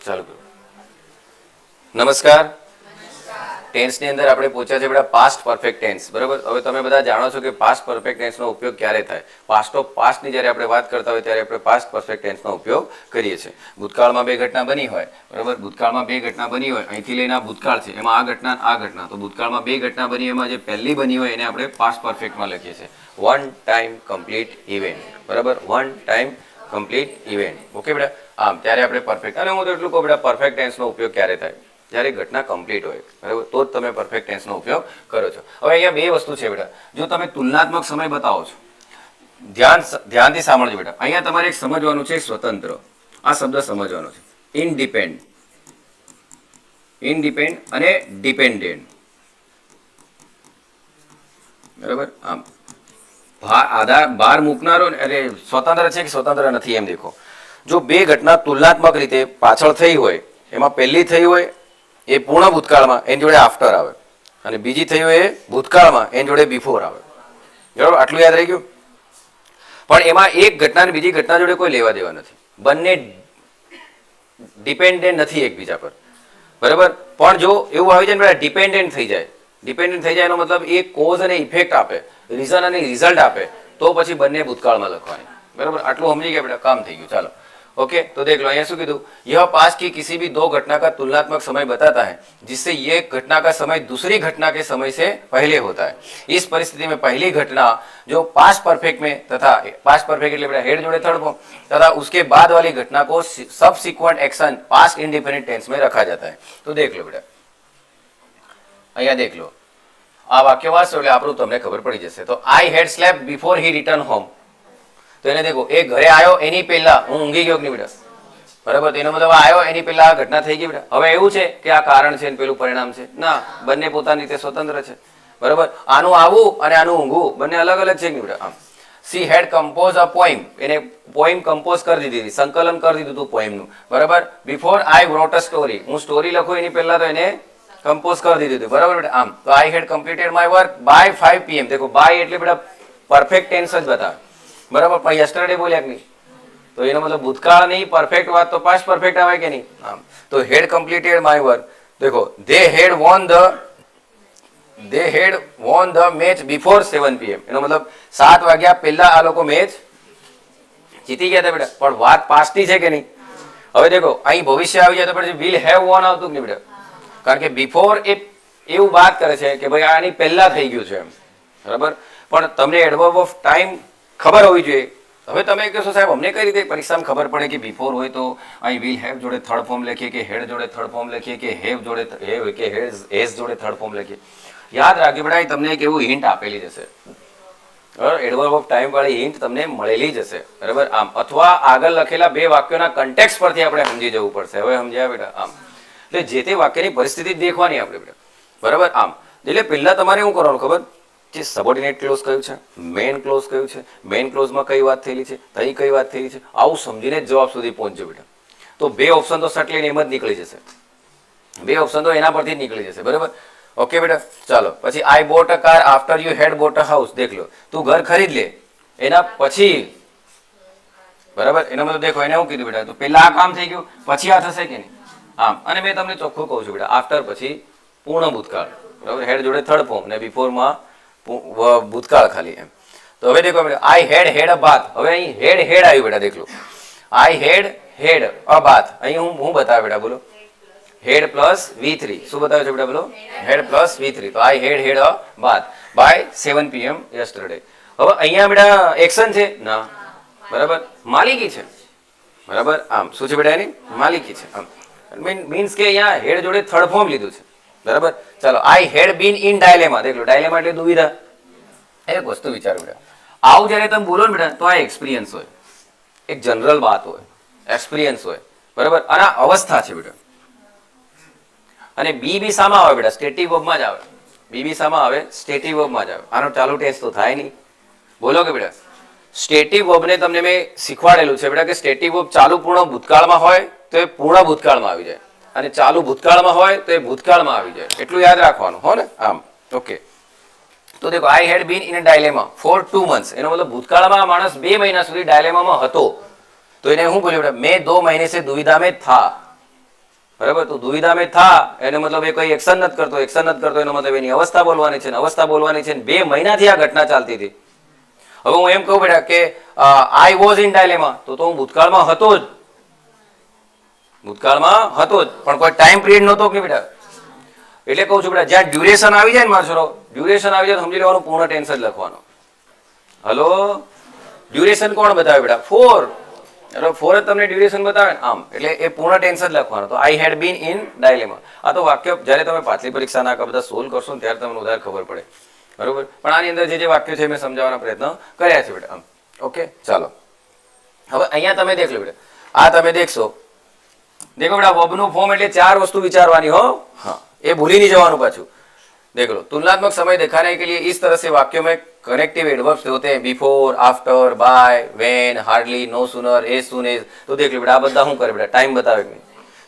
ચાલુ કરો. નમસ્કાર. ટેન્સની અંદર આપણે પૂછ્યા છે બેટા પાસ્ટ પરફેક્ટ ટેન્સ. બરાબર, હવે તમે બધા જાણો છો કે પાસ્ટ પરફેક્ટ ટેન્સનો ઉપયોગ ક્યારે થાય. પાસ્ટ ઓફ પાસ્ટની જ્યારે આપણે વાત કરતા હોય ત્યારે આપણે પાસ્ટ પરફેક્ટ ટેન્સનો ઉપયોગ કરીએ છીએ. ભૂતકાળમાં બે ઘટના બની હોય, બરાબર, ભૂતકાળમાં બે ઘટના બની હોય, અહીંથી લઈને આ ભૂતકાળ છે, એમાં આ ઘટના, તો ભૂતકાળમાં બે ઘટના બની, એમાં જે પહેલી બની હોય એને આપણે પાસ્ટ પરફેક્ટમાં લખીએ છીએ. One time complete event. બરાબર, one time complete event. Okay બેટા, આમ ત્યારે આપણે પરફેક્ટ, અને હું તો એટલું કહું બેટા પરફેક્ટ ટેન્સનો ઉપયોગ ક્યારે થાય, જ્યારે ઘટના કમ્પ્લીટ હોય, બરાબર, તો જ તમે પરફેક્ટ ટેન્સનો ઉપયોગ કરો છો. હવે અહીંયા બે વસ્તુ છે બેટા, જો તમે તુલનાત્મક સમય બતાવો છો, ધ્યાનથી સાંભળજો બેટા. અહીંયા તમારે એક સમજવાનું છે સ્વતંત્ર, આ શબ્દ સમજવાનો છે. ઇન્ડિપેન્ડ અને ડિપેન્ડન્ટ. બરાબર, આમ આધાર ભાર મૂકનારો એટલે સ્વતંત્ર છે કે સ્વતંત્ર નથી એમ દેખો. જો બે ઘટના તુલનાત્મક રીતે પાછળ થઈ હોય, એમાં પહેલી થઈ હોય એ પૂર્ણ ભૂતકાળમાં એની જોડે આફ્ટર આવે, અને બીજી થઈ હોય એ ભૂતકાળમાં એની જોડે બિફોર આવે. બરાબર, આટલું યાદ રહી ગયું. પણ એમાં એક ઘટના અને બીજી ઘટના જોડે કોઈ લેવા દેવા નથી, બંને ડિપેન્ડન્ટ નથી એકબીજા પર. બરાબર, પણ જો એવું આવી જાય ને ડિપેન્ડન્ટ થઈ જાય, ડિપેન્ડન્ટ થઈ જાય એનો મતલબ એ કોઝ અને ઇફેક્ટ આપે, રીઝન અને રિઝલ્ટ આપે, તો પછી બંને ભૂતકાળમાં લખવાની. બરાબર, આટલું સમજી ગયા બેટા, કામ થઈ ગયું. ચાલો ओके, तो देख लो यहाँ શું કીધું, यह पास्ट की किसी भी दो घटना का तुलनात्मक समय बताता है जिससे ये घटना का समय दूसरी घटना के समय से पहले होता है. इस परिस्थिति में पहली घटना जो पास्ट परफेक्ट में तथा पास्ट परफेक्ट એટલે બેટા हेड जोड़े थर्ड फॉर्म तथा उसके बाद वाली घटना को subsequent action past independent tense में रखा जाता है. तो देख लो बेटा, અહીંયા देख लो, આ વાક્ય વાંચો એટલે આપણું તમને ખબર પડી જશે. તો I had slept before he return home. તો એને દેખો, એ ઘરે આવ્યો એની પહેલા હું ઊંઘી ગયો કે નહીં બેટા. બરાબર, તો એનો મતલબ આવ્યો એની પહેલા આ ઘટના થઈ ગઈ બેટા. હવે એવું છે કે આ કારણ છે પેલું પરિણામ છે? ના, બંને પોતાની રીતે સ્વતંત્ર છે. બરાબર, આનું આવું અને આનું ઊંઘવું બંને અલગ અલગ છે કે નહીં બેટા. આમ she had compose a poem, એને પોઈમ કમ્પોઝ કરી દીધી, સંકલન કરી દીધું હતું પોઈમનું. બરાબર, before I wrote a story, હું સ્ટોરી લખું એની પહેલા તો એને કમ્પોઝ કરી દીધું હતું. બરાબર બેટા, આમ તો I had completed my work by 5 PM. દેખો, બાય એટલે બેટા પરફેક્ટ ટેન્સ જ બતાવે. બરાબર, પણ યસ્ટરડે બોલ્યા કે નહીં, તો એનો મતલબ ભૂતકાળ નહીં, પરફેક્ટ વાત તો પાસ્ટ પરફેક્ટ આવે કે નહીં. આમ તો હેડ કમ્પ્લીટેડ માય વર્ક. દેખો, they had won the match before 7 PM. એનો મતલબ 7 વાગ્યા પહેલા આ લોકો મેચ જીતી ગયા હતા બેટા, પણ વાત પાસ્ટની છે કે નહીં. હવે દેખો, અહીં ભવિષ્ય આવી જાય તો પછી વિલ હેવ વોન આવતું કે નહીં બેટા, કારણ કે બિફોર એ એવું વાત કરે છે કે ભાઈ આની પહેલા થઈ ગયું છે એમ. બરાબર, પણ તમને એડવર્બ ઓફ ટાઈમ ખબર હોવી જોઈએ. હવે તમે કહેશો સાહેબ અમને કઈ રીતે પરીક્ષામાં ખબર પડે કે બિફોર હોય તો અહીં વિલ હેવ જોડે થર્ડ ફોર્મ લખીએ કે હેડ જોડે થર્ડ ફોર્મ લખીએ કે હેવ જોડે હેઝ જોડે થર્ડ ફોર્મ લખીએ. યાદ રાખજો બેટા, તમને એક એવું હિન્ટ આપેલી જશે, બરાબર, એડવર્બ ઓફ ટાઈમ વાળી હિન્ટ તમને મળેલી જશે. બરાબર, આમ અથવા આગળ લખેલા બે વાક્યોના કન્ટેક્સ્ટ પરથી આપણે સમજી જવું પડશે. હવે સમજ્યા બેટા? આમ એટલે જે તે વાક્યની પરિસ્થિતિ દેખવાની આપણે બેટા. બરાબર, આમ એટલે પહેલા તમારે શું કરવાનું ખબર, જે સબોર્ડિનેટ ક્લોઝ કયું છે, મેઇન ક્લોઝ કયું છે, મેઇન ક્લોઝમાં કઈ વાત થયેલી છે, તઈ કઈ વાત થયેલી છે, આવું સમજીને જ જવાબ સુધી પહોંચજો બેટા. તો બે ઓપ્શન તો સટ લઈને એમ જ નીકળી જશે, બે ઓપ્શન તો એના પરથી જ નીકળી જશે. બરાબર, ઓકે બેટા. ચાલો પછી આઈ bought a car after you had bought a house. દેખ લો, તું ઘર ખરીદ લે એના પછી. બરાબર, એનો મતલબ દેખો, એને શું કીધું બેટા, તો પહેલા આ કામ થઈ ગયું પછી આ થશે કે નહીં. આમ, અને મેં તમને ચોખ્ખું કહું છું બેટા, આફ્ટર પછી પૂર્ણ ભૂતકાળ. બરાબર, હેડ જોડે થર્ડ ફોર્મ અને બિફોરમાં ભૂતકાળ ખાલી એમ. તો હવે દેખો બેટા, આઈ હેડ અ બાથ. હવે અહીં હેડ આવ્યું બેટા, દેખ લો, આઈ હેડ અ બાથ. અહીં હું બતાવે બેટા, બોલો, હેડ પ્લસ V3. શું બતાવે છે બેટા, બોલો, હેડ પ્લસ V3. તો I head a bath by 7 PM yesterday. હવે અહીંયા બેટા એક્શન છે ના, બરાબર, માલિકી છે. બરાબર, આમ શું છે બેટા, એની માલિકી છે. આમ મીન્સ કે અહીંયા હેડ જોડે થર્ડ ફોર્મ લીધું છે. બરાબર, ચાલો, આઈ હેડ બીન ઇન ડાયલેમા. દેખ લો, ડાયલેમા એટલે દુવિધા. એક વસ્તુ વિચારો બેટા, આવું જ્યારે તમે બોલો ને બેટા, તો આ એક્સપિરિયન્સ હોય, એક જનરલ વાત હોય, એક્સપિરિયન્સ હોય. બરાબર, અને આ અવસ્થા છે બેટા. અને બી શામાં આવે બેટા, સ્ટેટિક વર્બમાં જ આવે. બી શામાં આવે, સ્ટેટિક વર્બમાં જ આવે. આનો ચાલુ ટેસ્ટ તો થાય નહીં, બોલો કે બેટા. સ્ટેટિક વર્બને તમને મેં શીખવાડેલું છે બેટા કે સ્ટેટિક વર્બ ચાલુ પૂર્ણ ભૂતકાળમાં હોય તો એ પૂર્ણ ભૂતકાળમાં આવી જાય, અને ચાલુ ભૂતકાળમાં હોય તો એ ભૂતકાળમાં આવી જાય. એટલું યાદ રાખવાનું હો ને. આમ ઓકે, તો દેખો, I had been in a dilemma for 2 months. એનો મતલબ ભૂતકાળમાં માણસ 2 મહિના સુધી ડાયલેમામાં હતો. તો એને શું બોલ્યું બેટા, મેં 2 મહિને સે દુવિધા में था. બરાબર. તો દુવિધા મેં થા એને મતલબ એ કોઈ એક્શન નથી કરતો એનો મતલબ એની અવસ્થા બોલવાની છે ને અવસ્થા બોલવાની છે ને 2 મહિનાથી આ ઘટના ચાલતી હતી. હવે હું એમ કહું બેટા કે આઈ વોઝ ઇન ડાયલેમા, તો હું ભૂતકાળમાં હતો જ, પણ કોઈ ટાઈમ પીરિયડ નહોતો કે બેટા. એટલે કહું છું બેટા જ્યાં ડ્યુરેશન આવી જાય ને મારો છોરો, ડ્યુરેશન આવી જાય તો સમજી લેવાનું પૂર્ણ ટેન્સ જ લખવાનો. હલો, ડ્યુરેશન કોણ બતાવે બેટા? 4. બરાબર, 4 જ તમને ડ્યુરેશન બતાવે ને આમ, એટલે એ પૂર્ણ ટેન્સ જ લખવાનો. તો I had been in dilemma. આ તો વાક્ય જ્યારે તમે પાછલી પરીક્ષાના બધા સોલ્વ કરશો ને ત્યારે તમને વધારે ખબર પડે. બરોબર, પણ આની અંદર જે વાક્યો છે મેં સમજાવવાના પ્રયત્ન કર્યા છે બેટા. ઓકે, ચાલો હવે અહીંયા તમે દેખ લો બેટા. આ તમે દેખશો, દેખો બેટા વર્બનું ફોર્મ એટલે 4 વસ્તુ વિચારવાની હો. हाँ, ये भूल ही नहीं जवानों पाछू. देख लो, तुलनात्मक समय दिखाने के लिए इस तरह से वाक्यों में कनेक्टिव एडवर्ब्स होते हैं, before, after, by, when, hardly, no sooner, as soon as. तो देख लो बेटा आ બધા શું કરે બેટા? ટાઈમ બતાવે કે નહીં?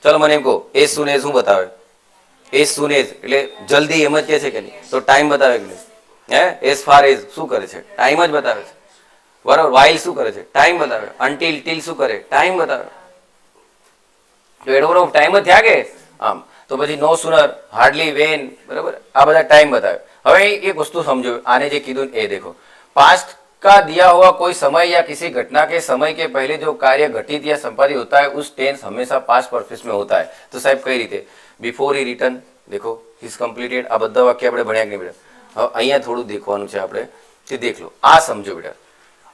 ચલો મને એમ કહો, એજ सून एज શું બતાવે? એજ सून एज એટલે જલ્દી એમ જ કહે છે કે નહીં? તો ટાઈમ બતાવે કે નહીં? હે, એઝ ફાર એઝ શું કરે છે? ટાઈમ જ બતાવે છે. બરાબર, વાઇલ શું કરે છે? ટાઈમ બતાવે. અનટિલ ટીલ શું કરે? ટાઈમ બતાવે. તો એડવર્બ ટાઈમ જ થયા કે આમ. तो પછી નો સુનર, हार्डली, वेन, बराबर आ બધા टाइम बतावे. હવે एक वस्तु समझो, आने जे कीधुं ए देखो, पास्ट का दिया हुआ कोई समय या किसी घटना के समय के पहले जो कार्य घटित या संपादित होता है उस टेंस हमेशा पास्ट परफेक्ट में होता है. तो साहब कई रीते? बिफोर ही रिटर्न, देखो इज कंप्लीटेड. आ બધા વાક્ય આપણે ભણ્યા કે નહીં બેટા? હવે અહીંયા થોડું देखવાનું છે આપણે, તે देख लो. आ समझो बेटा,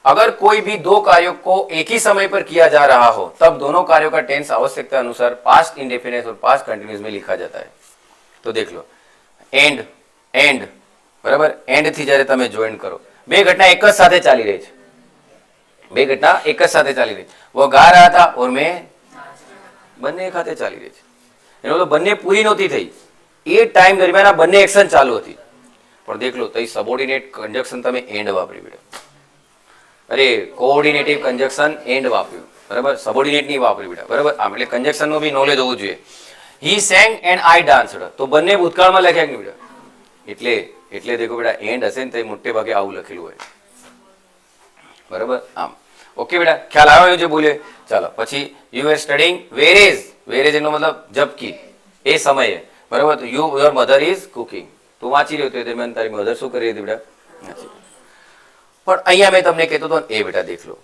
अगर कोई भी 2 कार्यों को एक ही समय पर किया जा रहा हो तब दोनों कार्यों का टेंस आवश्यकता अनुसार पास्ट इंडेफिनिट और पास्ट कंटिन्यूअस में लिखा जाता है. तो देख लो, एंड बराबर, एंड थी जયારે તમે જોઈન કરો, 2 ઘટના એક જ સાથે ચાલી રહી છે. 2 ઘટના એક જ સાથે ચાલી રહી છે. वो गा रहा था और मैं, બંને એક સાથે ચાલી રહી છે. એનો તો બંને પૂરી નહોતી થઈ, એ ટાઈમ દરમિયાન આ બંને એક્શન ચાલુ હતી. પણ દેખ લો, તો સબઓર્ડિનેટ કન્જક્શન તમે એન્ડ વાપરી બેટા. अरे कोऑर्डिनेटिव कंजक्शन एंड वापरू, बराबर, सबऑर्डिनेट नहीं वापरू बेटा. बराबर, आम એટલે कंजक्शन નો भी नॉलेज હોવું જોઈએ. ही sang and I danced, तो બંને ભૂતકાળમાં લખ્યા કે બેટા? એટલે દેખો બેટા, એન્ડ હશે ને તો મોટે ભાગે આવું લખેલું હોય. બરાબર, આમ. ઓકે બેટા, ખ્યાલ આવ્યો જે બોલે? ચાલો પછી યુ આર સ્ટડીંગ, વેર એનો મતલબ જબકી, એ સમયે. બરાબર, તો યોર મધર ઇઝ કુકિંગ. તું વાંચી રહ્યો તો દરમિયાન તારી મધર શું કરી હતી બેટા? પણ અહીંયા મેં તમને કહેતો હતો એ બેટા દેખ લો,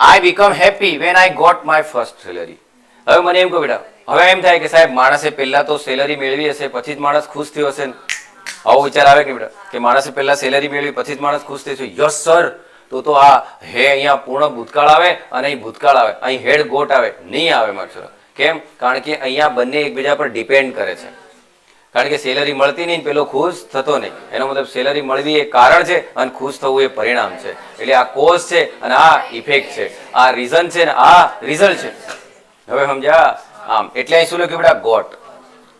I become happy when I got my first salary. હવે મને એમ કહો બેટા, હવે એમ થાય કે સાહેબ માણસે પહેલા તો સેલરી મેળવી હશે પછી જ માણસ ખુશ થયો હશે ને? આવો વિચાર આવે કે બેટા, કે માણસે પહેલા સેલરી મેળવી પછી જ માણસ ખુશ થયો? Yes sir. તો આ હે અહીંયા પૂર્ણ ભૂતકાળ આવે અને અહીં ભૂતકાળ આવે, અહીં હેડ ગોટ આવે નહીં આવે મારો. કેમ? કારણ કે અહીંયા બંને એકબીજા પર ડિપેન્ડ કરે છે. કારણ કે સેલરી મળતી નહીં, પેલો ખુશ થતો નહીં. એનો મતલબ સેલરી મળવી એ કારણ છે અને ખુશ થવું એ પરિણામ છે. એટલે આ કોઝ છે અને આ ઇફેક્ટ છે, આ રીઝન છે ને આ રિઝલ્ટ છે. હવે સમજ્યા? આમ એટલે અહીં શું લખ્યું બેટા? ગોટ.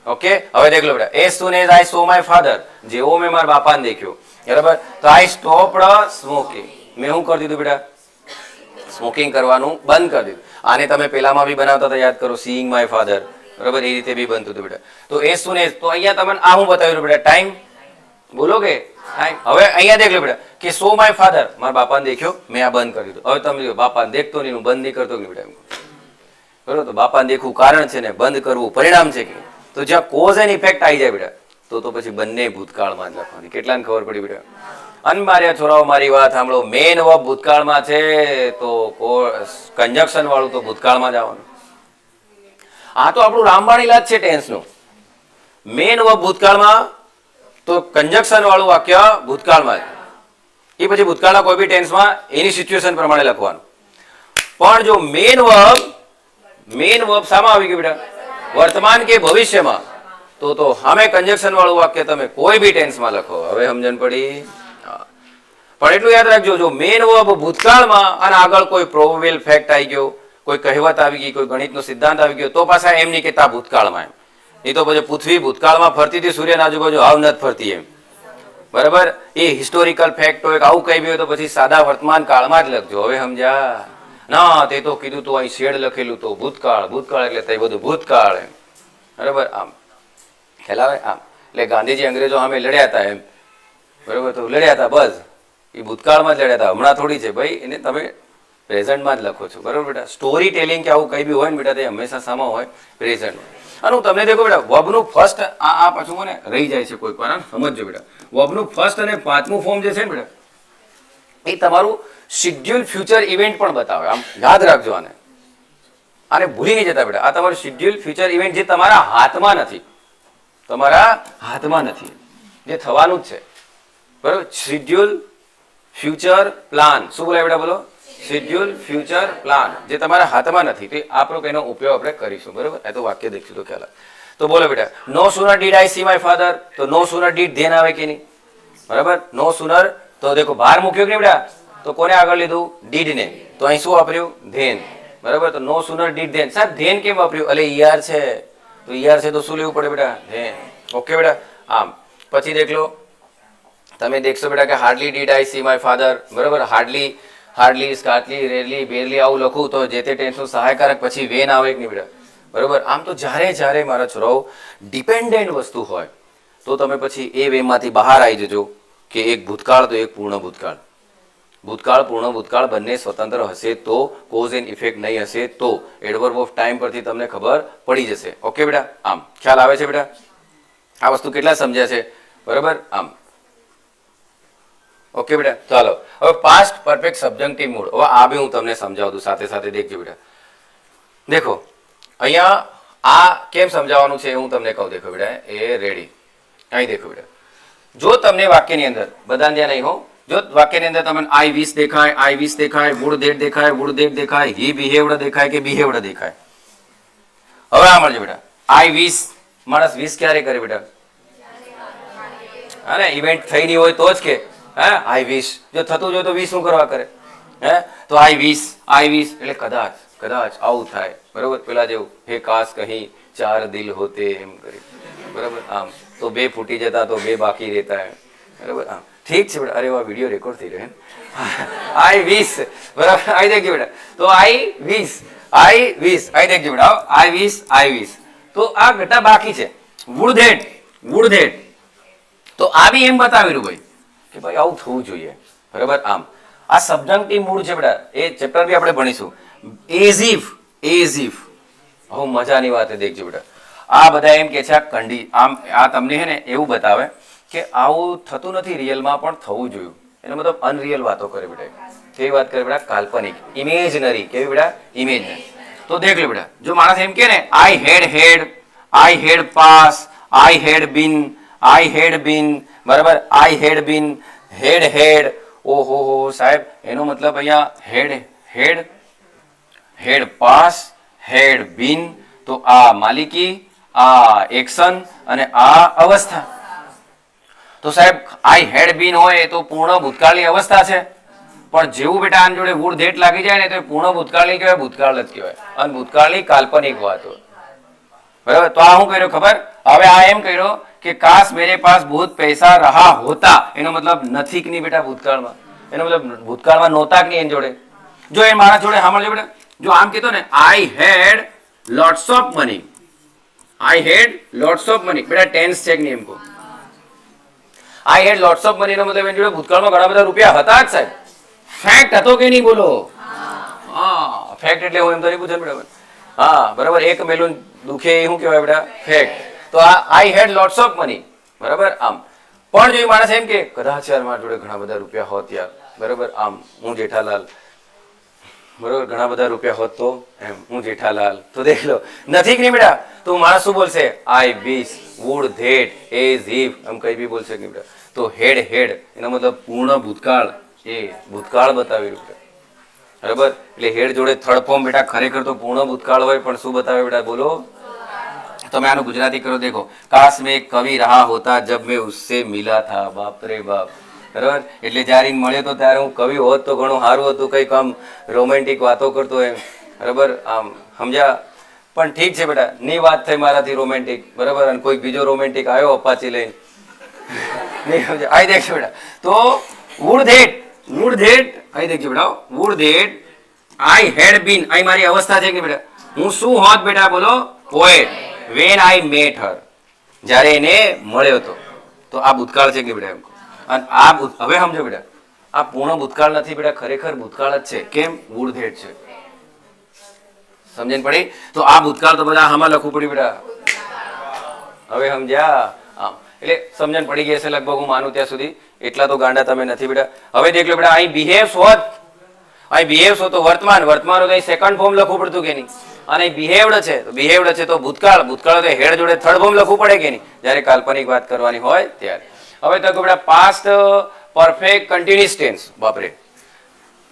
ઓકે, હવે દેખ લો બેટા, as soon as I so my father, જેવો મેં મારા બાપાને દેખ્યો. બરાબર, તો આઈ સ્ટોપ્ડ સ્મોકિંગ, મેં શું કરી દીધું બેટા? સ્મોકિંગ કરવાનું બંધ કરી દીધું. આને તમે પેલામાં બી બનાવતા હતા, યાદ કરો, સીઈંગ માય ફાધર. બરાબર, એ રીતે બી બનતું હતું બેટા. તો એ શું ને, તો અહીંયા તમને આ હું બતાવ્યું બેટા? ટાઈમ. બોલો કે ટાઈમ. હવે અહીંયા દેખ લો બેટા કે સો માય ફાધર, મારા બાપાને દેખ્યો, મેં આ બંધ કરી દીધું. હવે તમે બાપાને દેખતો નહીં, હું બંધ નહીં કરતો કે બેટા? બરોબર, તો બાપાને દેખવું કારણ છે ને બંધ કરવું પરિણામ છે કે? તો જ્યાં કોઝ એન્ડ ઇફેક્ટ આવી જાય બેટા, તો પછી બંને ભૂતકાળમાં જ લખવાની. કેટલાને ખબર પડી બેટા? અને મારા છોરાઓ મારી વાત સાંભળો, મેન વર્બ ભૂતકાળમાં છે તો કંજક્શન વાળું તો ભૂતકાળમાં જ આવવાનું. આ તો આપણું રામબાણ ઇલાજ છે ટેન્સનું. મેન વર્બ ભૂતકાળમાં તો કંજક્શન વાળું વાક્ય ભૂતકાળમાં જ. એ પછી ભૂતકાળના કોઈ બી ટેન્સમાં એની સિચ્યુએશન પ્રમાણે લખવાનું. પણ જો મેન વર્બ શામાં આવી ગયું બેટા? વર્તમાન કે ભવિષ્યમાં, તો સામે કંજક્શન વાળું વાક્ય તમે કોઈ બી ટેન્સમાં લખો. હવે સમજણ પડી? પણ એટલું યાદ રાખજો, જો મેન વર્બ ભૂતકાળમાં અને આગળ કોઈ પ્રોબેબલ ફેક્ટ આવી ગયો, કોઈ કહેવત આવી ગઈ, કોઈ ગણિતનો સિદ્ધાંત આવી ગયો, તો પાછા એમ નહીં કહેતા ભૂતકાળમાં એમ. નહીં તો પછી પૃથ્વી ભૂતકાળમાં ફરતી હતી, સૂર્યના આજુબાજુ હાવ નથી ફરતી એમ. બરાબર, એ હિસ્ટોરિકલ ફેક્ટ હોય આવું કઈ બી હોય તો પછી સાદા વર્તમાન કાળમાં જ લખજો. હવે સમજ્યા? ના, તે તો કીધું તો અહીં શેડ લખેલું તો ભૂતકાળ એટલે તે બધું ભૂતકાળ એમ. બરાબર, આમ ખ્યાલ આવે? આમ એટલે ગાંધીજી અંગ્રેજો સામે લડ્યા હતા એમ. બરાબર, તો લડ્યા હતા બસ, એ ભૂતકાળમાં જ લડ્યા હતા, હમણાં થોડી છે ભાઈ. એને તમે પ્રેઝન્ટમાં જ લખો છો, બરાબર બેટા. સ્ટોરી ટેલિંગ કે આવું કંઈ બી હોય ને બેટા, તે હંમેશા સામા હોય પ્રેઝન્ટમાં. અને હું તમને દેખો બેટા, વર્બનું ફર્સ્ટ આ પાછું મને રહી જાય છે કોઈક વાર, સમજજો બેટા. વર્બનું ફર્સ્ટ અને પાંચમું ફોર્મ જે છે ને બેટા, એ તમારું શિડ્યુલ ફ્યુચર ઇવેન્ટ પણ બતાવે. આમ યાદ રાખજો આને, આને ભૂલી નહીં જતા બેટા. આ તમારું શિડ્યુલ ફ્યુચર ઇવેન્ટ જે તમારા હાથમાં નથી, તમારા હાથમાં નથી, જે થવાનું જ છે, બરાબર. શિડ્યુલ ફ્યુચર પ્લાન, શું બોલાય બેટા, બોલો. શિડ્યુલ ફ્યુચર પ્લાન જે તમારા હાથમાં નથી, તો આપણો એનો ઉપયોગ આપણે કરીશું, બરાબર. એ તો વાક્ય દેખશું તો ખ્યાલ આવે. તો બોલો બેટા, no sooner did I see my father, તો નો સુનર ડીડ ધેન આવે કે નહીં, બરાબર. નો સુનર તો દેખો બહાર મૂક્યો કે નહીં બેટા, તો કોને આગળ લીધું, ડીડ ને, તો અહીં શું વાપર્યું, ધેન, બરાબર. તો નો સુનર ડીડ ધેન. સાહેબ ધેન કેમ વાપર્યું, એટલે ઈઆર છે, તો ઈઆર છે તો શું લેવું પડે બેટા, ધેન. ઓકે બેટા. આમ પછી દેખ લો, તમે દેખશો બેટા કે hardly did I see my father, બરાબર. હાર્ડલી સ્કાર્ટલી રેરલી બેરલી આવું લખું તો જે તે ટેન્સનું સહાયકારક પછી વેન આવે કે નહીં બેટા, બરાબર. આમ તો જ્યારે મારા છોરાઓ ડિપેન્ડન્ટ વસ્તુ હોય તો તમે પછી એ વેમાંથી બહાર આવી જજો કે એક ભૂતકાળ તો એક પૂર્ણ ભૂતકાળ. ભૂતકાળ પૂર્ણ ભૂતકાળ બંને સ્વતંત્ર હશે તો, કોઝ એન્ડ ઇફેક્ટ નહીં હશે તો એડવર્બ ઓફ ટાઈમ પરથી તમને ખબર પડી જશે. ઓકે બેટા. આમ ખ્યાલ આવે છે બેટા, આ વસ્તુ કેટલા સમજ્યા છે, બરાબર. આમ ઓકે બેટા. ચાલો હવે પાસ્ટ પરફેક્ટ સબ્જન્ક્ટિવ મૂડ, હવે આ બી હું તમને સમજાવું છું સાથે સાથે. દેખજો બેટા, દેખો અહીંયા આ કેમ સમજાવવાનું છે હું તમને કહું. દેખો બેટા, એ રેડી. અહીં દેખો બેટા, જો તમને વાક્યની અંદર બધા ત્યાં નહીં હો, જો વાક્યની અંદર તમને આઈ વિશ દેખાય, આઈ વિશ દેખાય, વુડ ધેટ દેખાય, વુડ ધેટ દેખાય, હી બિહેવડ દેખાય કે બિહેવડ દેખાય. હવે આ મળજો બેટા, આઈ વિશ માણસ વિશ ક્યારે કરે બેટા, હા ને, ઇવેન્ટ થઈ નહીં હોય તો જ કે હે આઈ વિશ. જો થતું જોઈએ તો વિશ શું કરવા કરે, હે. તો આઈ વિશ એટલે કદાચ આવું થાય, બરોબર. પેલા જેવું હે કાશ કહી ચાર દિલ હોતે એમ કરી, બરાબર. આમ તો બે ફૂટી જતા તો બે બાકી રહેતા હે, બરાબર. આમ ઠીક છે બેટા. અરે વાહ, વિડીયો રેકોર્ડ થઈ રહ્યો આઈ વિશ, બરાબર. આઈ દેખજો બેટા, તો આઈ વિશ આઈ દેખજો બેટા, આઈ વિશ. તો આ બેટા બાકી છે વુડ ધેટ. તો આ બી એમ બતાવેલું ભાઈ કે ભાઈ આવું થવું જોઈએ, બરાબર. આમ આ સબ્જન્ક્ટિવ મૂડ છે બેટા, એ ચેપ્ટર બી આપણે ભણીશું. એઝ ઇફ હવે મજાની વાત છે. દેખજો બેટા, આ બધા એમ કે છે આમ આ તમને હે ને એવું બતાવે કે આવું થતું નથી રિયલમાં પણ થવું જોઈએ, એનો મતલબ અનરિયલ વાતો કરે બેટા. કેવી વાત કરે બેટા, કાલ્પનિક, ઇમેજનરી. કેવી બેટા, ઇમેજનરી. તો દેખ લો બેટા, જો માણસ એમ કે ને આઈ હેડ પાસ, આઈ હેડ બીન, બરાબર. આઈ હેડ બીન, હેડ. ઓહો સાહેબ, એનો મતલબ અહીંયા હેડ પાસ, હેડ બીન, તો આ માલિકી, આ એક્શન અને આ અવસ્થા. તો સાહેબ આઈ હેડ બીન હોય એ તો પૂર્ણ ભૂતકાળની અવસ્થા છે, પણ જેવું બેટા આની જોડે વુડ ધેટ લાગી જાય ને તો પૂર્ણ ભૂતકાળ નહીં કહેવાય, ભૂતકાળ જ કહેવાય. અને ભૂતકાળની કાલ્પનિક વાત હોય, બરાબર. તો આ શું કર્યો ખબર, હવે આ એમ કર્યો કે કાશ મેરે પાસ બહુત પૈસા રહા હોતા, એનો મતલબ નથી કે નહીં બેટા ભૂતકાળમાં, એનો મતલબ ભૂતકાળમાં નહોતા કે નહીં એની જોડે. જો એ મારા જોડે સાંભળજો બેટા, જો આમ કહેતો ને આઈ હેડ લોટ્સ ઓફ મની, બેટા ટેન્સ છે કે નહીં એમ કહો. આઈ હેડ લોટ્સ ઓફ મની નો મતલબ એની જોડે ભૂતકાળમાં ઘણા બધા રૂપિયા હતા જ સાહેબ. ફેક્ટ હતો કે નહીં બોલો, હા ફેક્ટ એટલે હું એમ તો નહીં પૂછે બેટા, હા બરાબર. એક મેલું દુખે એ શું કહેવાય બેટા, ફેક્ટ. તો આ આઈ હેડ લોટ્સ ઓફ મની, બરાબર. આમ પણ જો માણસ એમ કે કદાચ યાર મારા જોડે ઘણા બધા રૂપિયા હોત યાર, બરાબર. આમ હું જેઠાલાલ, બરાબર, ઘણા બધા રૂપિયા હોત તો એમ હું જેઠાલાલ. તો દેખ લો નથી કે નહીં બેટા, તો માણસ શું બોલશે, આઈ વિશ, વુડ ધેટ, એઝ ઇફ, આમ કઈ બી બોલશે કે બેટા. તો હેડ એનો મતલબ પૂર્ણ ભૂતકાળ, એ ભૂતકાળ બતાવેલું છે, બરાબર. એટલે હેડ જોડે થર્ડ ફોર્મ બેટા ખરેખર તો પૂર્ણ ભૂતકાળ હોય, પણ શું બતાવે બેટા બોલો. તમે આનું ગુજરાતી કરો. દેખો, કાશ મેં કવિ રહા હોતા જબ મેં ઉસસે મિલા થા, બાપ રે બાપ, બરાબર. એટલે જ્યારે મળ્યો તો ત્યારે હું કવિ હોત તો ઘણું સારું હતું, કંઈક આમ રોમેન્ટિક વાતો કરતો એમ, બરાબર. આમ સમજ્યા. પણ ઠીક છે બેટા, ની વાત થઈ મારાથી રોમેન્ટિક, બરાબર. અને કોઈક બીજો રોમેન્ટિક આવ્યો અપાચી લઈને, નહીં સમજ્યા. આઈ દેખજો બેટા, તો વુડ ધેટ આઈ દેખજો બેટા, વુડ ધેટ, આઈ હેડ બીન, આઈ મારી અવસ્થા છે કે બેટા, હું શું હોત બેટા બોલો, પોએટ. વેન આઈ મેટ હર, જ્યારે એને મળ્યો હતો, તો આ ભૂતકાળ છે કે બેટા એમ. અને આ હવે સમજો બેટા, આ પૂર્ણ ભૂતકાળ નથી બેટા, ખરેખર ભૂતકાળ જ છે. કેમ? would had છે. સમજણ પડી? તો આ ભૂતકાળ તો બધા આમાં લખવું પડ્યું બેટા. હવે સમજ્યા? આમ એટલે સમજણ પડી ગઈ હશે લગભગ, હું માનું ત્યાં સુધી. એટલા તો ગાંડા તમે નથી બેટા. હવે દેખ લો બેટા, અહીં બિહેવ્સ હોત, અહીં બિહેવ્સ હોત તો વર્તમાન, વર્તમાન હોય તો અહીં સેકન્ડ ફોર્મ લખવું પડતું કે નહીં? અને બિહેવડ છે તો બિહેવડ છે તો ભૂતકાળ, ભૂતકાળ તો હેડ જોડે થર્ડ ફોર્મ લખવું પડે કે નહીં જ્યારે કાલ્પનિક વાત કરવાની હોય ત્યારે. હવે તો બેટા પાસ્ટ परफेक्ट कंटिन्यूस टेंस. बापरे,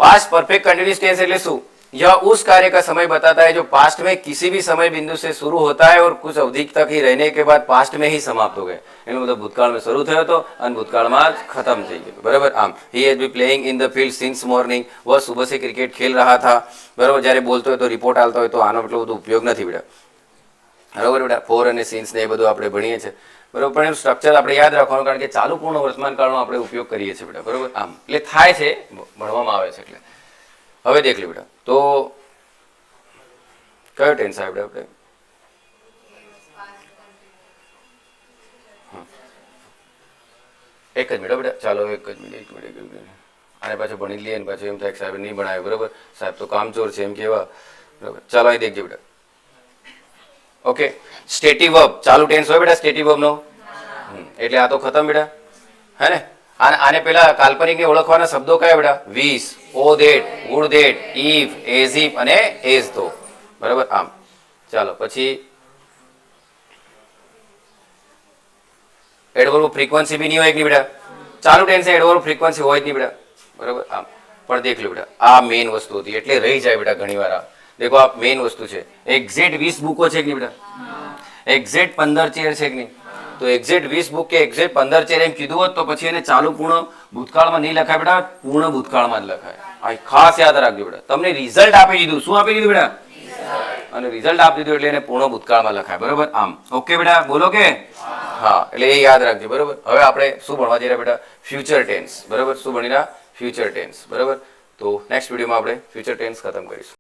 पास्ट परफेक्ट कंटिन्यूस टेंस એટલે શું? यह उस कार्य का समय बताता है जो पास्ट में किसी भी समय बिंदु से शुरू होता है और कुछ अवधि तक ही रहने के बाद पास्ट में ही समाप्त हो गए. એનો મતલબ ભૂતકાળમાં શરૂ થયો હતો અને ભૂતકાળમાં જ ખતમ થઈ ગયો. બરાબર? આમ he has been playing in the field since morning. वह सुबह से क्रिकेट खेल रहा था. બરાબર? જ્યારે બોલતો હોય તો રિપોર્ટ આલતો હોય તો આનો એટલો બધો ઉપયોગ નથી બેટા. બરાબર બેટા? ફોર અને સિન્સ ને એ બધું આપણે ભણીએ છીએ. બરાબર? પણ એનું સ્ટ્રક્ચર આપણે યાદ રાખવાનું, કારણ કે ચાલુ પૂર્ણ વર્તમાન કાળનો આપણે ઉપયોગ કરીએ છીએ બેટા. બરાબર? આમ એટલે થાય છે, ભણવામાં આવે છે એટલે. હવે દેખ લે બેટા, તો કયો ટેન્સ આવે બેટા આપણે? એક જ મિનિટ બેટા, ચાલો એક જ મિનિટ. આને પાછું ભણી લઈએ ને પાછું એમ થાય કે સાહેબ નહીં ભણાવ્યું. બરાબર? સાહેબ તો કામચોર છે એમ કેવા. બરાબર? ચાલો અહીં દેખજો બેટા. ઓકે, સ્ટેટિવ વર્બ ચાલુ ટેન્સ હોય બેટા સ્ટેટિવ વર્બ નો. એટલે આ તો ખતમ બેટા, હે ને? આને પેલા કાલ્પનિક ને ઓળખવાના શબ્દો કયા બેટા? Wish, o that, would that, if, as if અને એઝ ધો. બરાબર? આમ ચાલો પછી એડવર્બ ફ્રીક્વન્સી બી નહીં હોય કે નહીં બેટા? ચાલુ ટેન્સ એડવર્બ ફ્રીક્વન્સી હોય જ નહીં બેટા. બરાબર? આમ પણ દેખ લો બેટા, આ મેઇન વસ્તુ હતી એટલે રહી જાય બેટા ઘણી વાર. દેખો આ મેઇન વસ્તુ છે. એક્ઝેક્ટ 20 બુકો છે કે નહીં બેટા? એક્ઝેક્ટ 15 ચેર છે કે નહીં? તો એક્ઝેક્ટ 20 બુક કે એક્ઝેક્ટ 15 ચેર એમ કીધું હોત તો પછી એને ચાલુ પૂર્ણ ભૂતકાળમાં નહીં લખાય બેટા, પૂર્ણ ભૂતકાળમાં જ લખાય. આ ખાસ યાદ રાખજો બેટા. તમને રિઝલ્ટ આપી દીધું. શું આપી દીધું બેટા? અને રિઝલ્ટ આપી દીધું એટલે એને પૂર્ણ ભૂતકાળમાં લખાય. બરોબર? આમ ઓકે બેટા, બોલો કે હા? એટલે એ યાદ રાખજો. બરોબર? હવે આપણે શું ભણવા જઈ રહ્યા બેટા? Future tense. બરોબર? શું ભણી રહ્યા? Future tense. બરોબર? તો નેક્સ્ટ વિડીયોમાં આપણે ફ્યુચર ટેન્સ ખતમ કરીશું.